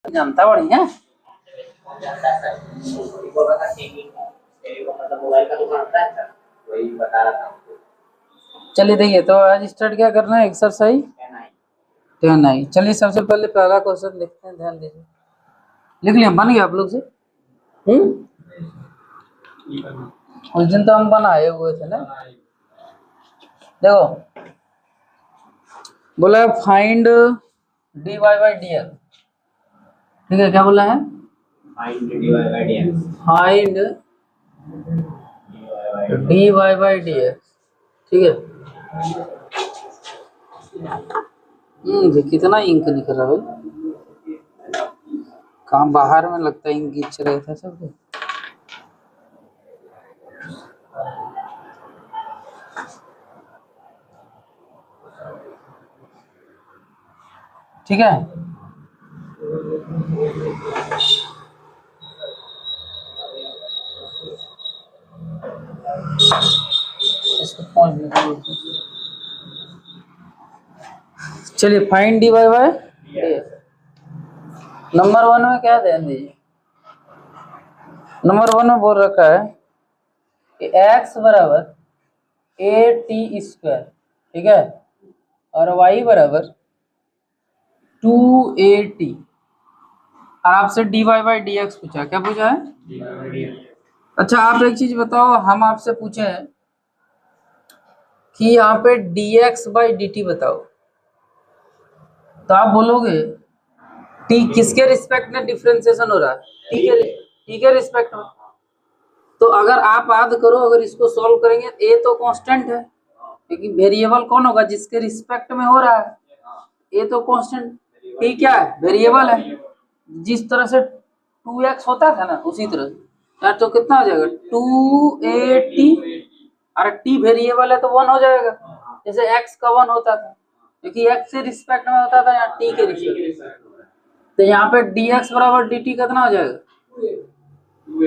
जानता बढ़िया। चलिए देखिए, तो आज स्टार्ट क्या करना है, एक्सरसाइज 10 चलिए सबसे पहले पहला क्वेश्चन देखते हैं, ध्यान दीजिए। लिख लिया, बन गया आप लोग से? उस दिन तो हम बनाए हुए थे ना। देखो बोला फाइंड dy बाई dx। ठीक है, क्या बोला है? Find dy by dx। ठीक है। कितना इंक निकल रहा है भाई, कहाँ बाहर में लगता है इंक खींच रहे थे सब। ठीक है, इसको चलिए find dy by dx। Number 1 में क्या ध्यान दीजिए, नंबर 1 में बोल रखा है कि x बराबर a² ठीक है, और y बराबर 2at। और आपसे dy बाई dx पूछा, क्या पूछा है? अच्छा आप एक चीज बताओ, हम आपसे पूछे हैं कि यहाँ पे dx बाई dt बताओ, तो आप बोलोगे t किसके रिस्पेक्ट में डिफरेंशिएशन हो रहा है? t के रिस्पेक्ट में। तो अगर आप याद करो, अगर इसको सॉल्व करेंगे, a तो कांस्टेंट है, लेकिन वेरिएबल कौन होगा? जिसके रिस्पेक्ट में हो रहा है। a तो कांस्टेंट, t क्या है? वेरिएबल है। जिस तरह से 2x होता था ना, उसी तरह यार, तो कितना हो जाएगा? 2at। और t वेरिएबल है तो 1 हो जाएगा, जैसे x का 1 होता था, क्योंकि x के रिस्पेक्ट में होता था, यहाँ t के रिस्पेक्ट। तो यहाँ पे dx बराबर dt कितना हो जाएगा?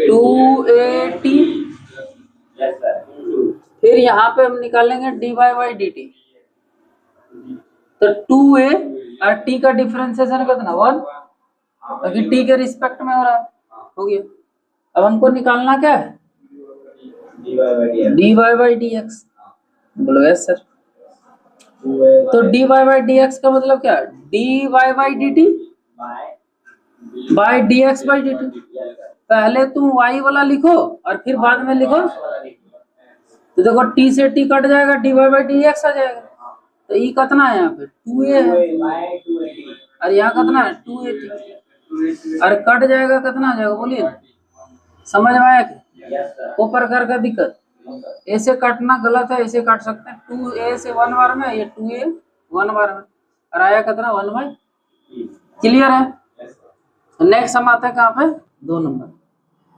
2at। फिर यहाँ पे हम निकालेंगे dy बाई dt, तो 2a और t का डिफरेंशिएशन कितना? 1, क्योंकि t के रिस्पेक्ट में हो रहा है। हो गया। अब हमको निकालना क्या है? dy by dx। बोलो यस सर। तो dy बाई dx का मतलब क्या है? dy by dt by dx by dt। पहले तुम y वाला लिखो और फिर बाद में लिखो, तो देखो t से t कट जाएगा, dy बाई dx आ जाएगा। तो ये कितना है? यहाँ पे 2a है, और यहाँ कितना है? 2at। और कट जाएगा, कितना आ जाएगा बोलिए? समझ में आया कि ऊपर कर का दिक्कत? ऐसे काटना गलत है, ऐसे काट सकते हैं। 2a से 1 बार में, ये 2a 1 बार में, और आया कितना? 1 बाई। क्लियर है? नेक्स्ट हम आते हैं कहाँ पे? 2 नंबर।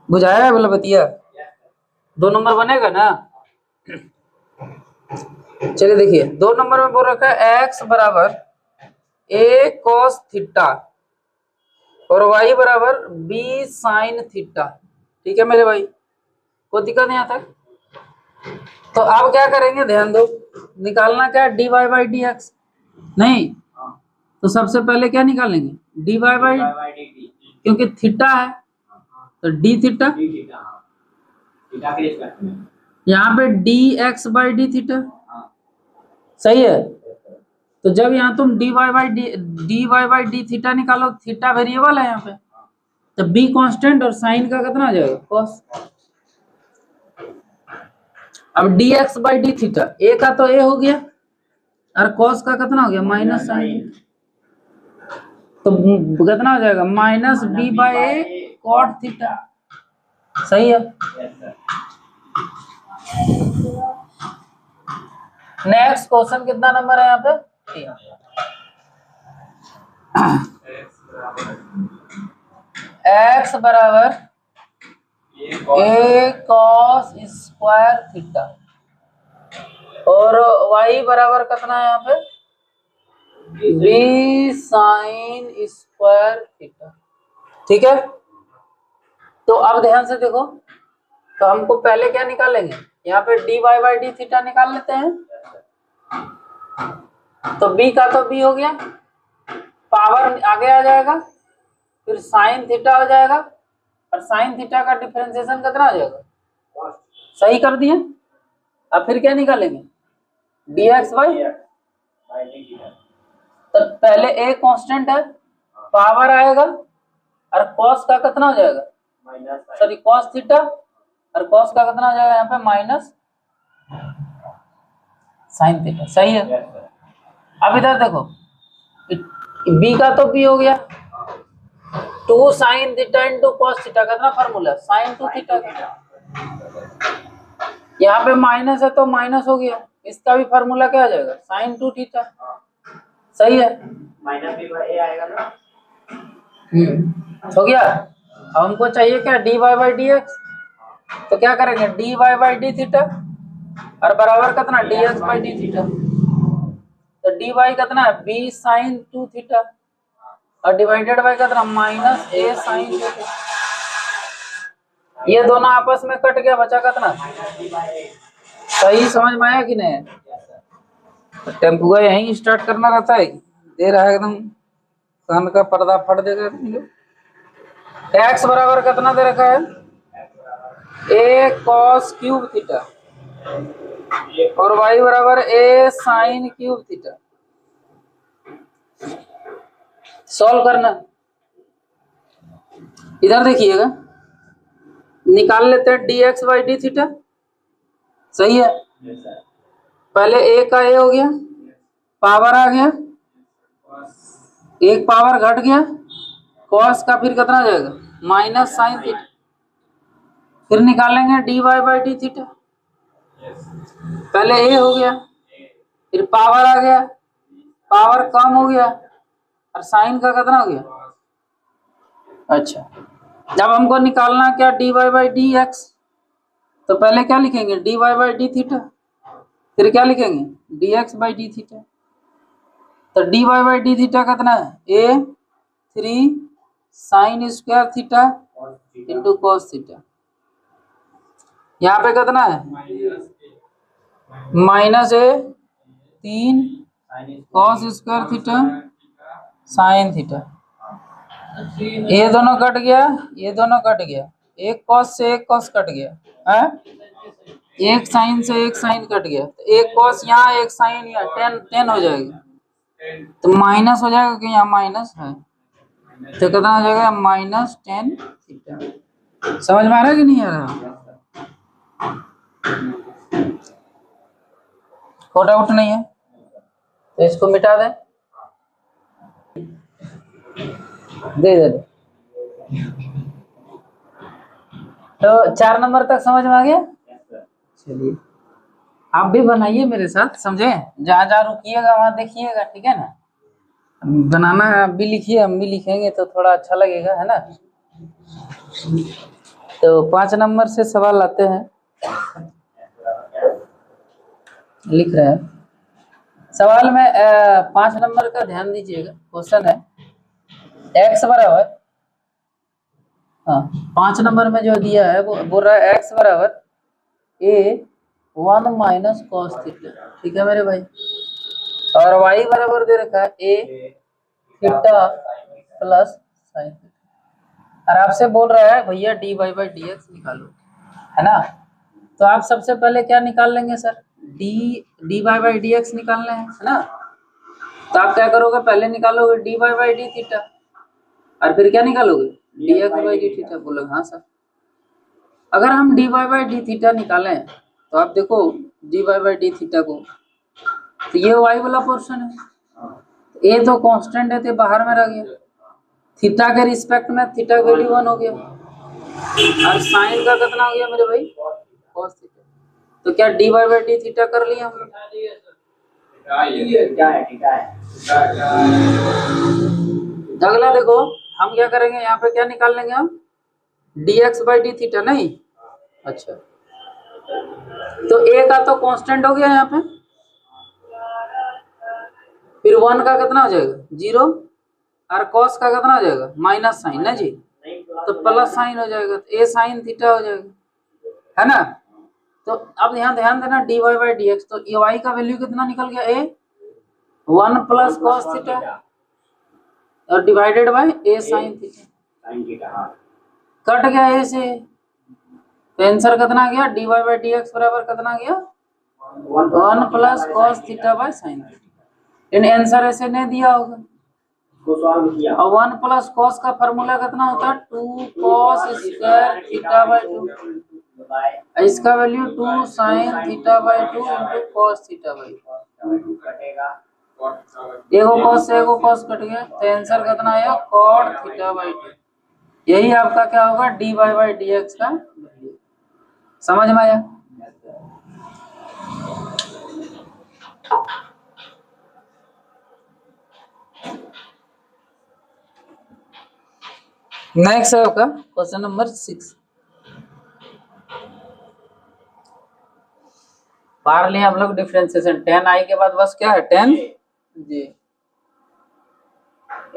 बुझाया बोला बतिया? 2 नंबर बनेगा ना? चलिए देखिए, 2 नंबर में बोल रखा है x बराबर a cos थीटा और y बराबर b sin थीटा। ठीक है मेरे भाई, कोई दिक्कत नहीं आता? तो आप क्या करेंगे, ध्यान दो, निकालना क्या है? dy by dx। नहीं, तो सबसे पहले क्या निकालेंगे? dy बाई, क्योंकि थीटा है तो d थीटा, यहाँ पे dx बाई d थीटा। सही है। तो जब यहाँ तुम dy बाई d थीटा निकालो, थीटा वेरिएबल है यहाँ पे, तो b कांस्टेंट और साइन का कितना आ जाएगा? cos। अब dx by d theta, a का तो a हो गया, और cos का कितना हो गया? Minus sine. तो कितना हो जाएगा? Minus b by a cot theta. सही है। नेक्स्ट क्वेश्चन कितना नंबर है यहाँ पे? 3। x बराबर a cos स्क्वायर थीटा और y बराबर कितना है यहाँ पे? b sine square theta. ठीक है, तो अब ध्यान से देखो, तो हमको पहले क्या निकालेंगे? यहाँ पे dy बाई d थीटा निकाल लेते हैं। तो b का तो b हो गया, पावर आगे आ जाएगा, फिर साइन थीटा हो जाएगा, और साइन थीटा का डिफरेंशिएशन कितना हो जाएगा, सही कर दिए। अब फिर क्या निकालेंगे, dx बाई, तो पहले a कांस्टेंट है, पावर आएगा और cos का कितना हो जाएगा, सॉरी cos थीटा, और cos का कितना हो जाएगा यहाँ पे माइनस साइन थीटा, सही है। अब इधर देखो b का तो b हो गया, 2 sine theta into cos theta, कितना फार्मूला, साइन 2 थीटा का, यहाँ पे माइनस है तो माइनस हो गया, इसका भी फार्मूला क्या आ जाएगा, साइन 2 थीटा, सही है, माइनस b बाई a आएगा ना। हो गया। अब हमको चाहिए क्या, dy बाई dx, तो क्या करेंगे, dy बाई d थीटा और बराबर कितना dx बाई d थीटा, तो dy कितना है b साइन 2 थीटा और डिवाइडेड बाय कितना माइनस a साइन थीटा, ये दोनों आपस में कट गया, बचा कितना, सही समझ में आया कि नहीं। टेम्पो का यहीं स्टार्ट करना रहता है, दे रहा है एकदम कान का पर्दा फट देगा। x बराबर कितना दे रखा है, a cos क्यूब थीटा और y बराबर a sine cube theta, solve करना। इधर देखिएगा, निकाल लेते हैं dx बाई डी थीटा, सही है, पहले a का a हो गया, पावर आ गया, एक पावर घट गया, cos का फिर कितना हो जाएगा माइनस साइन थीटा, फिर निकालेंगे dy बाई डी थीटा, पहले a हो गया, फिर पावर आ गया, पावर कम हो गया और साइन का कितना हो गया, अच्छा जब हमको निकालना क्या dy बाई डी एक्स, तो पहले क्या लिखेंगे dy बाई डी थीटा, फिर क्या लिखेंगे dx बाई डी थीटा, तो dy बाई डी थीटा कितना है a 3 sine square theta into cos theta, यहाँ पे कितना है minus a 3 cos square theta sine theta, ये दोनों कट गया, ये दोनों कट गया, एक कॉस से एक कॉस कट गया है, एक साइन से एक साइन कट गया, तो एक कॉस यहाँ एक साइन यहाँ, 10 हो जाएगा, तो माइनस हो जाएगा कि यहाँ माइनस है, तो कितना हो जाएगा माइनस 10 थीटा। समझ में आ रहा है कि नहीं आ रहा, कोई डाउट नहीं है तो इसको मिटा दे, दे तो 4 नंबर तक समझ में आ गया। चलिए आप भी बनाइए मेरे साथ, समझे, जहाँ जहाँ रुकिएगा वहाँ देखिएगा, ठीक है ना, बनाना है, आप भी लिखिए हम भी लिखेंगे तो थोड़ा अच्छा लगेगा, है ना। तो 5 नंबर से सवाल आते हैं, लिख रहे हैं सवाल में 5 नंबर का ध्यान दीजिएगा, क्वेश्चन है x बराबर, हाँ 5 नंबर में जो दिया है वो बोल रहा है x बराबर a 1 माइनस कॉस थीटा, ठीक है मेरे भाई, और y बराबर दे रखा है a theta plus sine theta, और आपसे बोल रहा है भैया dy बाई dx निकालो, है ना। तो आप सबसे पहले क्या निकाल लेंगे सर, dy बाई dx निकालना है ना, तो आप क्या करोगे, पहले निकालोगे dy बाई डी थीटा और फिर क्या निकालोगे dx बाई डी थीटा, बोलोगे हाँ सर। अगर हम dy बाई डी थीटा निकालें तो आप देखो dy बाई डी थीटा को, तो ये y वाला पोर्शन है, a तो कांस्टेंट है तो बाहर में रह गया, थीटा के रिस्पेक्ट में थीटा वैल्यू 1 हो गया, और साइन का कितना हो गया मेरे भाई cos थीटा, तो क्या dy बाई डी थीटा कर लिया हम लोग, क्या है अगला देखो हम क्या करेंगे, यहाँ पे क्या निकाल लेंगे हम dx बाई डी थीटा, नहीं अच्छा, तो a का तो कांस्टेंट हो गया यहाँ पे, फिर 1 का कितना हो जाएगा 0 और cos का कितना हो जाएगा माइनस साइन ना जी, तो प्लस साइन हो जाएगा, तो a साइन थीटा हो जाएगा, है ना। तो अब यहाँ ध्यान देना dy बाई dx, तो ये y का वैल्यू कितना निकल गया a 1 प्लस कॉस थीटा और divided bye a sine theta, cut गया ए से, तो आंसर कितना गया, dy बाई डी एक्स बराबर कितना गया, 1 plus cos theta by sine theta. In answer ऐसे नहीं दिया होगा, और 1 प्लस कॉस का फॉर्मूला कितना होता है, 2 कॉस स्क्वायर थीटा बाई 2, इसका value 2 sine theta by 2 into cos theta by 2। एगो कॉस से एगो कॉस कट गया, तो आंसर कितना आया, कॉट थीटा बाई 2। यही आपका क्या होगा, d Y by D x का। समझ में आया? नेक्स्ट है आपका क्वेश्चन नंबर 6। पार लिए हम लोग डिफरेंशिएशन, 10 आई के बाद बस क्या है, 10 जी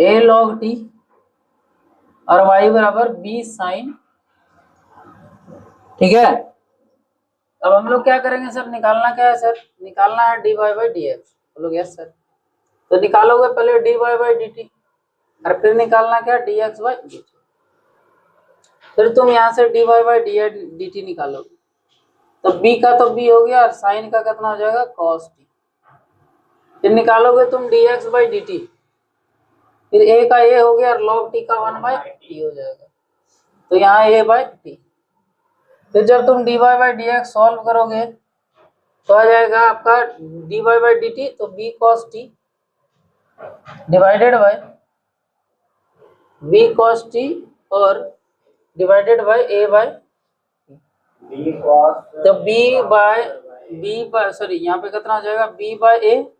ए लॉग टी और y बराबर b साइन, ठीक है। अब हम लोग क्या करेंगे सर, निकालना क्या है सर, निकालना है d Y by D x. बोलोगे यस सर, तो निकालोगे पहले d Y by D t, और फिर निकालना क्या, d x by D t. फिर तुम यहाँ से d Y by D t निकालोगे, तो b का तो b हो गया, और साइन का कितना हो जाएगा, कॉस टी। फिर निकालोगे तुम D x by D t, फिर a का a हो गया, और लॉग टी का 1 बाई टी हो जाएगा, तो यहाँ a बाई टी। फिर जब तुम D Y by D X solve करोगे तो आ जाएगा आपका D Y by D T, तो B cos T divided by B cos T और डिवाइडेड बाय ए बाय, तो बी बाय सॉरी यहाँ पे कितना हो जाएगा, बी बाय ए,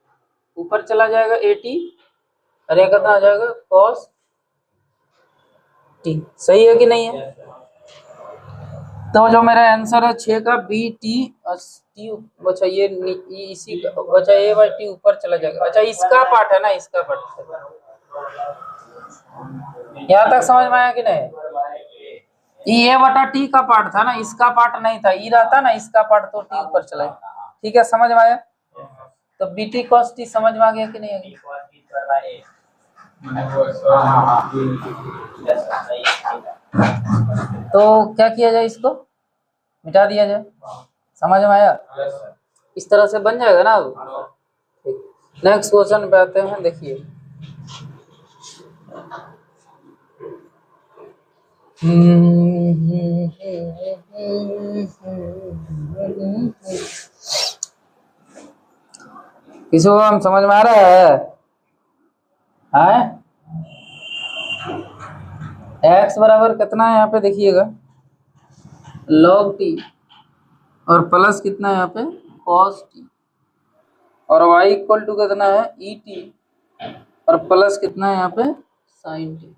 ऊपर चला जाएगा ए टी, और ये कितना हो जाएगा, कॉस टी। सही है कि नहीं है? तो जो मेरा आंसर है 6 का बी टी और टी, बचा ये इसी का बचा, ए बाई टी ऊपर चला जाएगा। अच्छा इसका पार्ट है ना, इसका पार्ट, यहाँ तक समझ में आया कि नहीं? ये बटा टी का पार्ट था ना, इसका पार्ट नहीं था, ई रहता ना इसका पार्ट, तो टी ऊपर चला जाएगा। ठीक है, समझ में आया? तो बी टी कॉस टी समझ में आ गया कि नहीं आ गया? तो क्या किया जाए, इसको मिटा दिया जाए। समझ में आया? इस तरह से बन जाएगा ना। अब नेक्स्ट क्वेश्चन पे आते हैं, देखिए किसी को हम समझ में आ रहा है? एक्स बराबर कितना है यहाँ पे देखिएगा, लॉग टी, और प्लस कितना है यहाँ पे, कॉस टी, और y इक्वल टू कितना है, ई टी, और प्लस कितना है यहाँ पे, साइन टी।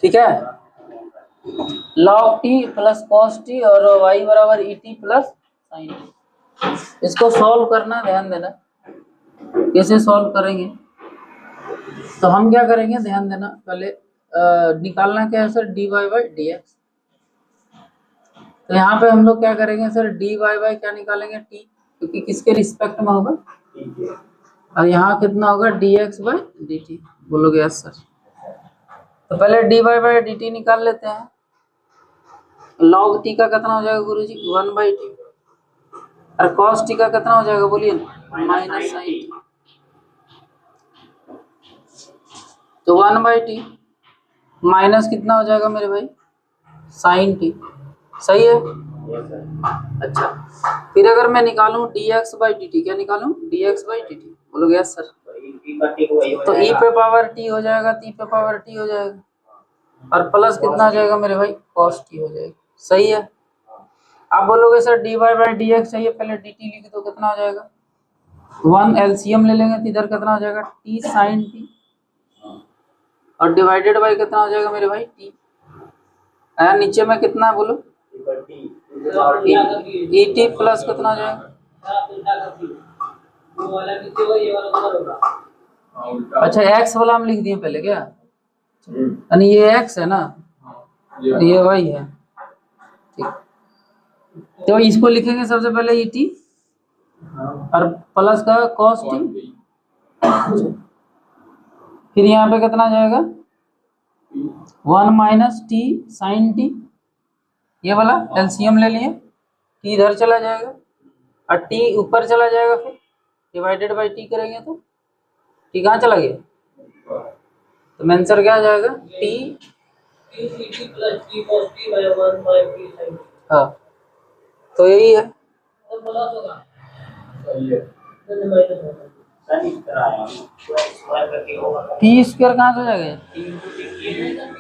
ठीक है, log t plus cos T और y बराबर e t plus sine t. इसको सॉल्व करना, ध्यान देना कैसे सॉल्व करेंगे। तो हम क्या करेंगे, ध्यान देना, पहले निकालना क्या है sir, D Y by D x. तो यहाँ पे हम लोग क्या करेंगे सर, डी वाई बाई क्या निकालेंगे, टी, क्योंकि किसके रिस्पेक्ट में होगा, और यहाँ कितना होगा, d x by D t. बोलोगे यस सर। तो पहले d Y by D t निकाल लेते हैं। लॉग टी का कितना हो जाएगा गुरुजी, 1 बाई टी, और कॉस टी का कितना हो जाएगा, बोलिए ना, माइनस साइन टी। तो 1 बाई टी माइनस कितना हो जाएगा मेरे भाई, साइन टी। सही है? अच्छा, फिर अगर मैं निकालूं D x by D T, क्या निकालूं, D x by D t. बोलोगे यस सर। तो ई पे पावर टी हो जाएगा, टी पे पावर टी हो जाएगा, और प्लस कितना हो जाएगा मेरे भाई, कॉस टी हो जाएगा। सही है? आप बोलोगे sir D Y by D x चाहिए, पहले डी टी लिख दो, कितना हो जाएगा, 1 एलसीएम ले लेंगे, तो इधर कितना हो जाएगा, टी साइन टी, और डिवाइडेड बाई कितना हो जाएगा मेरे भाई, टी। नीचे में कितना है बोलो, ई टी प्लस कितना हो जाएगा, अच्छा एक्स वाला हम लिख दिए पहले क्या, यानी ये एक्स है ना, ये वाई है। ठीक, तो इसको लिखेंगे सबसे पहले ई टी, और प्लस का कॉस टी, फिर यहाँ पे कितना जाएगा, 1 माइनस टी साइन टी, ये वाला एलसीएम ले लिए, टी इधर चला जाएगा और टी ऊपर चला जाएगा, फिर डिवाइडेड बाई टी करेंगे तो टी कहाँ चला गया, तो आंसर क्या आ जाएगा टी। हाँ तो यही है। टी स्क्वायर कहाँ से हो जाएगा,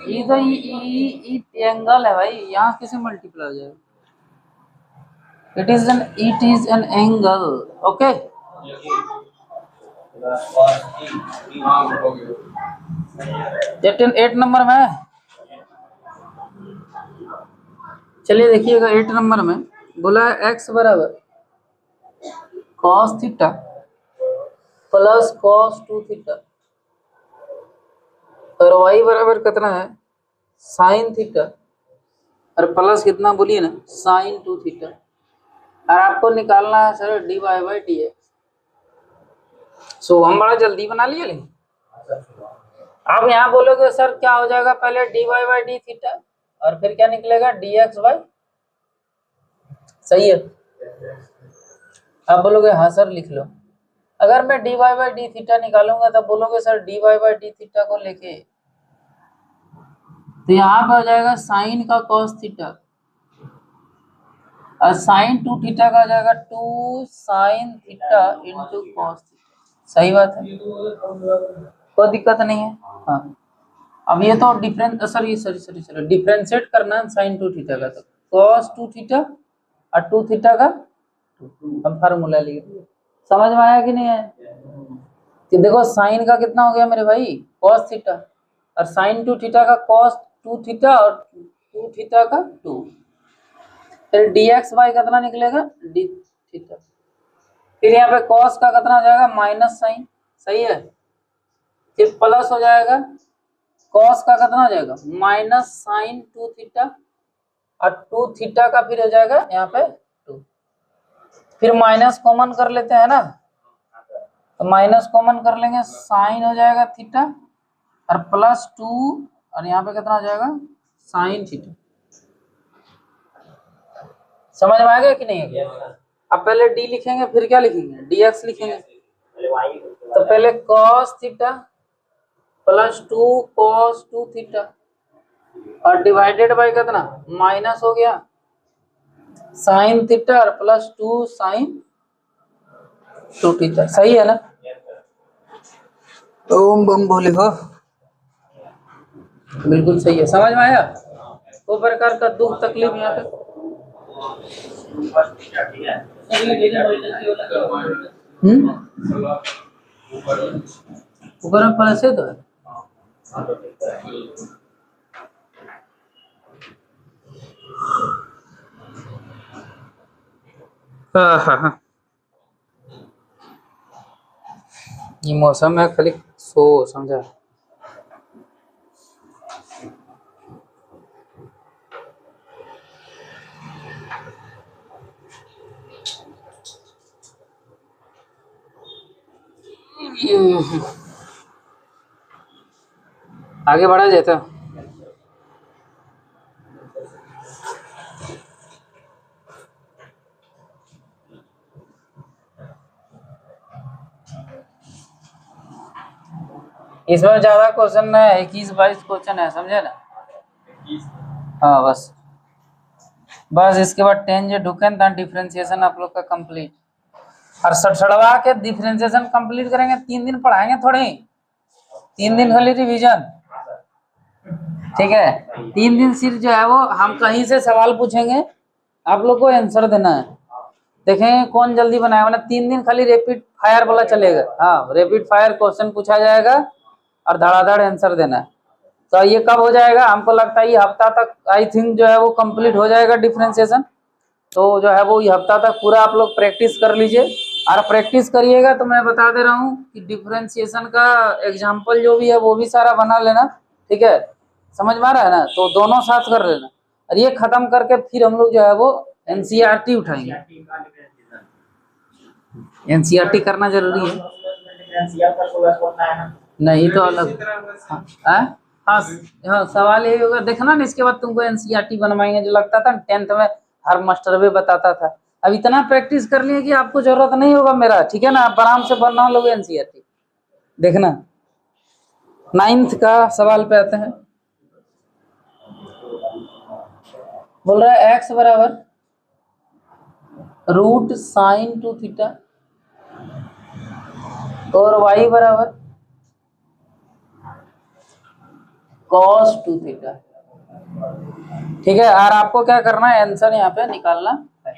ये तो ई एंगल है भाई, यहाँ किसे मल्टीप्लाई हो जाएगा, it is an angle, okay। Eight number में, चलिए देखिएगा 8 नंबर में बोला x बराबर cos theta plus cos 2 theta और y बराबर कितना है sin थीटा और प्लस कितना बोलिए ना sin 2 थीटा, और आपको निकालना है sir D Y by D X. So हम बड़ा जल्दी बना लिए, लेकिन आप यहाँ बोलोगे सर क्या हो जाएगा, पहले d Y by d theta और फिर क्या निकलेगा डी एक्स बाई, सही है। आप बोलोगे हाँ सर लिख लो, अगर मैं d Y by d theta निकालूंगा तब बोलोगे sir D Y by d theta को लेके, तो यहाँ पे हो जाएगा साइन का कॉस थीटा और साइन 2 थीटा का हो जाएगा 2 sine theta into cos theta, सही बात है, कोई दिक्कत नहीं है। हाँ अब ये तो डिफरेंस सॉरी डिफरेंशिएट करना है साइन 2 थीटा का, तो कॉस 2 थीटा और 2 थीटा का हम फार्मूला लिए, समझ में आया कि नहीं है, कि देखो साइन का कितना हो गया मेरे भाई कॉस थीटा और साइन 2 थीटा का कॉस 2 थीटा और 2 थीटा का 2, फिर डी एक्स वाई कितना निकलेगा डी थीटा, फिर यहाँ पे कॉस का कितना हो जाएगा माइनस साइन, सही है, फिर प्लस हो जाएगा कॉस का कितना हो जाएगा माइनस साइन 2 थीटा और 2 थीटा का फिर हो जाएगा यहाँ पे 2, फिर माइनस कॉमन कर लेते हैं ना, तो माइनस कॉमन कर लेंगे साइन हो जाएगा थीटा और प्लस 2 और यहाँ पे कितना हो जाएगा साइन थीटा, समझ में आ गया कि नहीं है। अब पहले डी लिखेंगे फिर क्या लिखेंगे डी एक्स लिखेंगे, तो पहले cos theta plus 2 cos 2 theta और डिवाइडेड बाय कितना माइनस हो गया साइन थीटा और प्लस 2 साइन 2 थीटा, सही है ना। ओम बम बोले हो, बिल्कुल सही है, समझ में आया, कोई प्रकार का दुख तकलीफ यहाँ पे ऊपर में प्लस है तो है। हाँ ये मौसम है खाली सो समझा, आगे बढ़ा जाता इसमें ज्यादा क्वेश्चन ना है, 21-22 क्वेश्चन है, समझे ना। हाँ बस इसके बाद 10 जो ढुकन था डिफरेंशिएशन आप लोग का कंप्लीट, और सड़सड़वा के डिफरेंशिएशन कंप्लीट करेंगे, 3 दिन पढ़ाएंगे थोड़े, 3 दिन खाली रिवीजन, ठीक है। 3 दिन सिर्फ जो है वो हम कहीं से सवाल पूछेंगे, आप लोग को आंसर देना है, देखेंगे कौन जल्दी बनाएगा, ना 3 दिन खाली रैपिड फायर वाला चलेगा। हाँ रैपिड फायर क्वेश्चन पूछा जाएगा और धड़ाधड़ आंसर देना है। तो ये कब हो जाएगा, हमको लगता है ये हफ्ता तक आई थिंक जो है वो कंप्लीट हो जाएगा डिफरेंशिएशन, तो जो है वो ये हफ्ता तक पूरा आप लोग प्रैक्टिस कर लीजिए, और प्रैक्टिस करिएगा तो मैं बता दे रहा हूँ कि डिफरेंशिएशन का एग्जाम्पल जो भी है वो भी सारा बना लेना, ठीक है, समझ में आ रहा है ना, तो दोनों साथ कर लेना, और ये खत्म करके फिर हम लोग जो है वो एनसीईआरटी उठाएंगे, एनसीईआरटी करना जरूरी है, नहीं तो अलग। हाँ हाँ हाँ, सवाल यही होगा। देखना ना, इसके बाद तुमको एनसीईआरटी बनवाएंगे, जो लगता था 10th में हर मास्टर भी बताता था। अब इतना प्रैक्टिस कर लिए कि आपको जरूरत नहीं होगा मेरा, ठीक है ना, आप आराम से बना लोगे एनसीईआरटी। देखना 9th का सवाल पे आते हैं। बोल रहा है एक्स बराबर रूट साइन 2 थीटा और वाई बराबर कॉस 2 थीटा। ठीक है, और आपको क्या करना है, आंसर यहाँ पे निकालना है।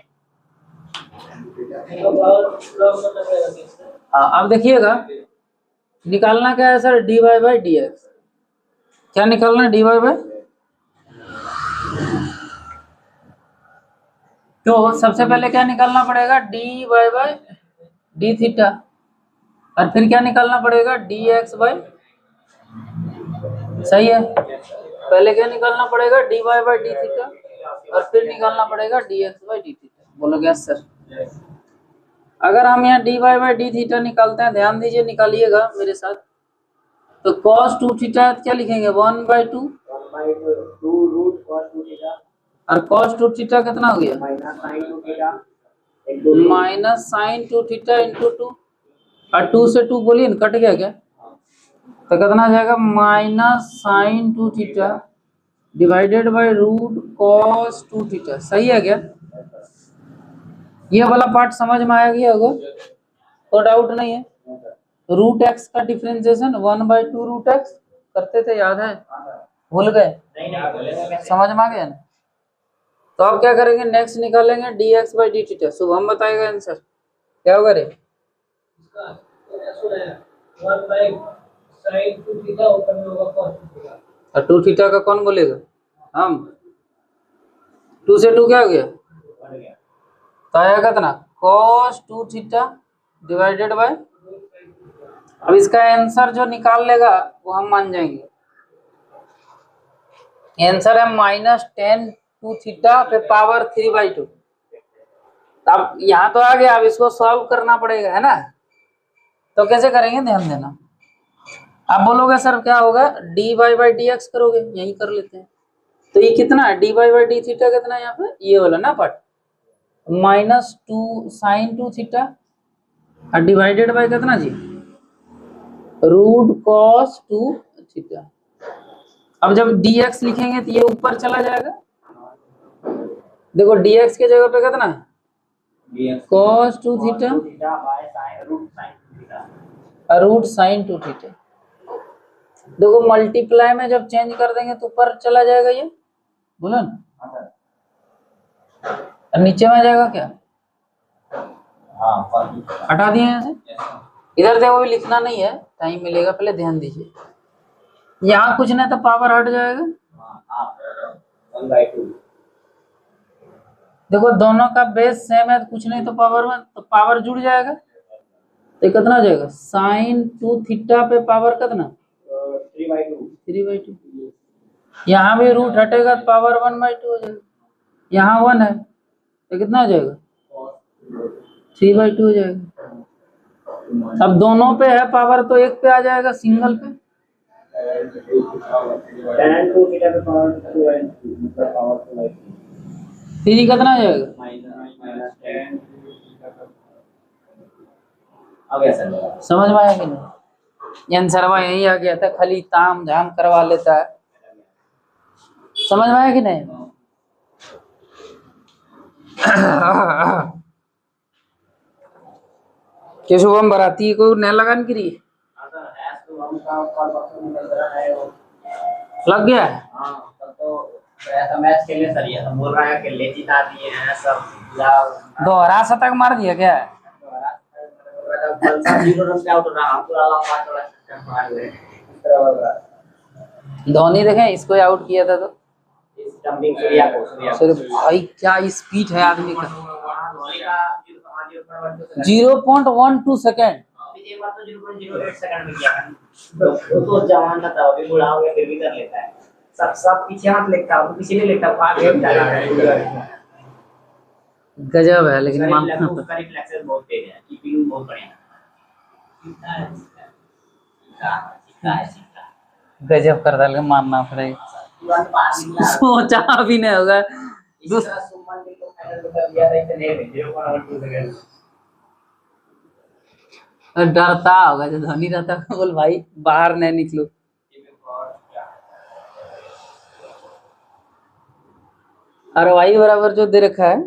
हाँ, अब देखिएगा निकालना क्या है sir, D Y by D x. क्या निकालना है, डी वाई बाई। तो सबसे पहले क्या निकालना पड़ेगा, d Y by d theta, और फिर क्या निकालना पड़ेगा, डी एक्स बाई। सही है, पहले क्या निकालना पड़ेगा, d Y by d theta, और फिर निकालना पड़ेगा d x by d theta. बोलो यस सर। अगर हम यहाँ d Y by d theta निकालते हैं, ध्यान दीजिए, निकालिएगा मेरे साथ। तो cos 2 थीटा क्या लिखेंगे, 1/2 और cos 2 थीटा कितना हो गया, माइनस साइन 2 थीटा इंटू 2, और 2 से 2 बोलिए ना, कट गया क्या, तो कितना आ जाएगा, minus sine 2 theta divided by root cos 2 theta. सही है क्या, ये वाला पार्ट समझ में आ गया होगा, तो डाउट नहीं है। रूट एक्स का डिफरेंशिएशन 1/2 रूट एक्स करते थे, याद है, भूल गए, समझ में आ गया ना। तो अब क्या करेंगे, नेक्स्ट निकालेंगे D x by d theta. Shubham बताएगा आंसर क्या होगा रे, और 2 थीटा का कौन बोलेगा, हम। 2 से 2 क्या हो गया, तो आएगा कितना, cos 2 थीटा डिवाइडेड बाय। अब इसका आंसर जो निकाल लेगा वो हम मान जाएंगे। आंसर है -10 2 थीटा पे पावर 3/2। अब यहाँ तो आ गया, अब इसको सॉल्व करना पड़ेगा, है ना। तो कैसे करेंगे, ध्यान देना। आप बोलोगे सर क्या होगा, d Y by D x करोगे, यही कर लेते हैं। तो ये कितना है, d Y by d theta कितना है यहाँ पे, ये वाला ना पार्ट, -2 साइन 2 थीटा और डिवाइडेड बाय कितना जी, रूट cos 2 थीटा। अब जब dx लिखेंगे तो ये ऊपर चला जाएगा। देखो dx के जगह पे कितना है, cos 2 थीटा और रूट साइन 2 थीटा। देखो मल्टीप्लाई में जब चेंज कर देंगे तो ऊपर चला जाएगा, ये बोलो ना, और नीचे में जाएगा क्या, हटा दिए यहाँ से। इधर देखो भी लिखना नहीं है, टाइम मिलेगा, पहले ध्यान दीजिए। यहाँ कुछ नहीं तो पावर हट जाएगा। देखो दोनों का बेस सेम है, तो कुछ नहीं तो पावर में, तो पावर जुड़ जाएगा। तो कितना हो जाएगा, साइन 2 थीटा पे पावर कितना, 3/2। यहाँ भी रूट हटेगा तो पावर 1/2 हो जाएगा। यहाँ 1 है तो कितना हो जाएगा, 3/2 हो जाएगा। अब दोनों पे है पावर तो एक पे आ जाएगा, सिंगल पे। फिर कितना आ जाएगा, समझ में आया कि नहीं। आंसर यही आ गया था, खाली ताम झाम करवा लेता है। समझ में आया कि नहीं। कि शुभम बराती को न लगान गिरी लग गया है। मैच खेलने सर, ये बोल रहा है कि ले जिता दिए हैं सब, दोहरा शतक मार दिया क्या, धोनी देखे इसको आउट किया था, तो भाई क्या स्पीड है आदमी का, 0.12 सेकेंड। एक बार तो 0.08 सेकंड में किया तो जवान था, अभी बूढ़ा हो गया फिर भी कर लेता है। सब पीछे हाथ लेता है, पीछे नहीं लेता, आगे चला है। गजब है, लेकिन उसका रिफ्लेक्सेस बहुत तेज है, कीपिंग बहुत बढ़िया है। गजब कर डाल के मानना पड़ेगा। तुरंत बाहर निकला। सोचा भी नहीं होगा। इस तरह सुमन गिल को फाइनल में कर दिया था इतने में 0.2 सेकंड। डरता होगा जो धोनी रहता, बोल भाई बाहर नहीं निकलो। और वाई बराबर जो दे रखा है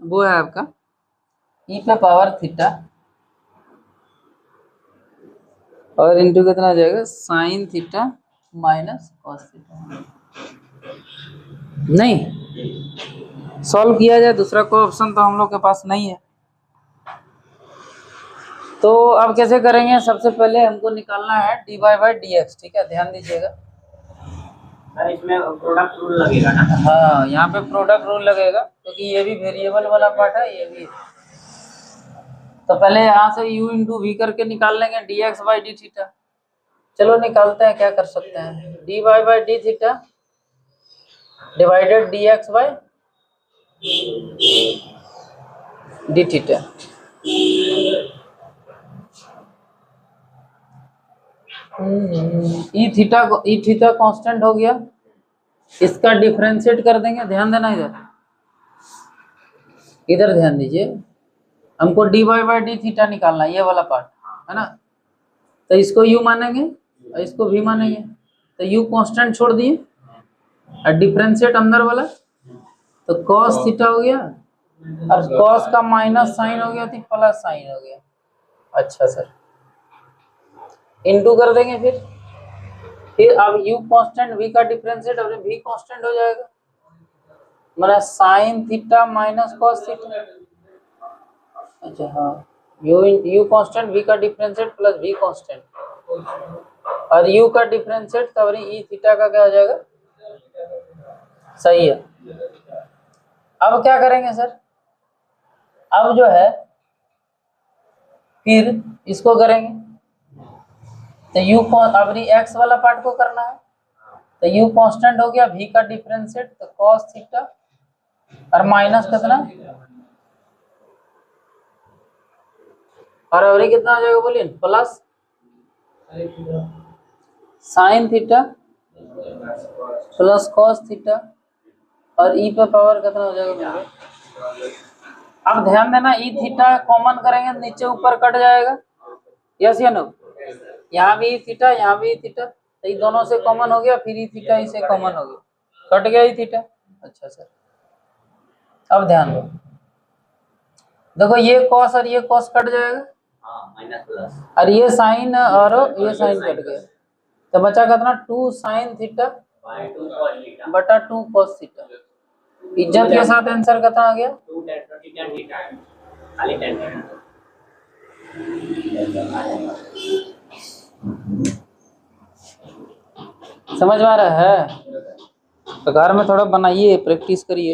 वो है आपका ई पे पावर थीटा और इंटू कितना आ जाएगा sine theta minus cos theta. नहीं सॉल्व किया जाए, दूसरा कोई ऑप्शन तो हम लोग के पास नहीं है। तो अब कैसे करेंगे, सबसे पहले हमको निकालना है dy बाई डी एक्स। ठीक है, ध्यान दीजिएगा। सर इसमें प्रोडक्ट रूल लगेगा ना? हाँ, यहाँ पे प्रोडक्ट रूल लगेगा क्योंकि ये भी वेरिएबल वाला पार्ट है, ये भी। तो पहले यहाँ से u इंटू वी करके निकाल लेंगे d x by d theta. चलो निकालते हैं, क्या कर सकते हैं। D Y by d theta divided d x by d theta. E theta constant हो गया, इसका डिफरेंशिएट कर देंगे। ध्यान देना इधर, इधर ध्यान दीजिए। हमको d Y by d theta निकालना है, ये वाला पार्ट है ना। तो इसको u मानेंगे और इसको v मानेंगे। तो u कांस्टेंट छोड़ दिए और डिफरेंशिएट अंदर वाला, तो cos थीटा हो गया और cos का माइनस साइन हो गया तो प्लस साइन हो गया। अच्छा सर, इनटू कर देंगे फिर अब u कांस्टेंट v का डिफरेंशिएट और v कांस्टेंट हो जाएगा, मतलब sine theta minus cos theta. अच्छा हाँ, u कांस्टेंट v का डिफरेंशिएट प्लस v कांस्टेंट और u का डिफरेंशिएट तब ई थीटा का क्या हो जाएगा, सही है। अब क्या करेंगे सर, अब जो है फिर इसको करेंगे। तो u को अब x वाला पार्ट को करना है, तो u कांस्टेंट हो गया, v का डिफरेंशिएट तो cos थीटा और माइनस कितना और अवरी कितना आ जाएगा बोलिए, plus sine theta plus cos theta और ई पे पावर कितना हो जाएगा मेरे। अब ध्यान देना, ई थीटा कॉमन करेंगे नीचे ऊपर कट जाएगा, यस या नो। यहाँ भी ई थीटा, यहाँ भी ई थीटा, तो ये दोनों से कॉमन हो गया, फिर ई थीटा इसे कॉमन हो गया, कट गया ई थीटा। अच्छा सर, अब ध्यान दो, देखो ये कॉस और ये कॉस कट जाएगा माइनस प्लस और ये साइन और ये साइन कट गया, तो बचा कितना 2 साइन थीटा बटा 2 कॉस थीटा। इज्जत के साथ आंसर कितना आ गया, 2 tan थीटा खाली tan थीटा। समझ में आ रहा है। तो घर में थोड़ा बनाइए, प्रैक्टिस करिए।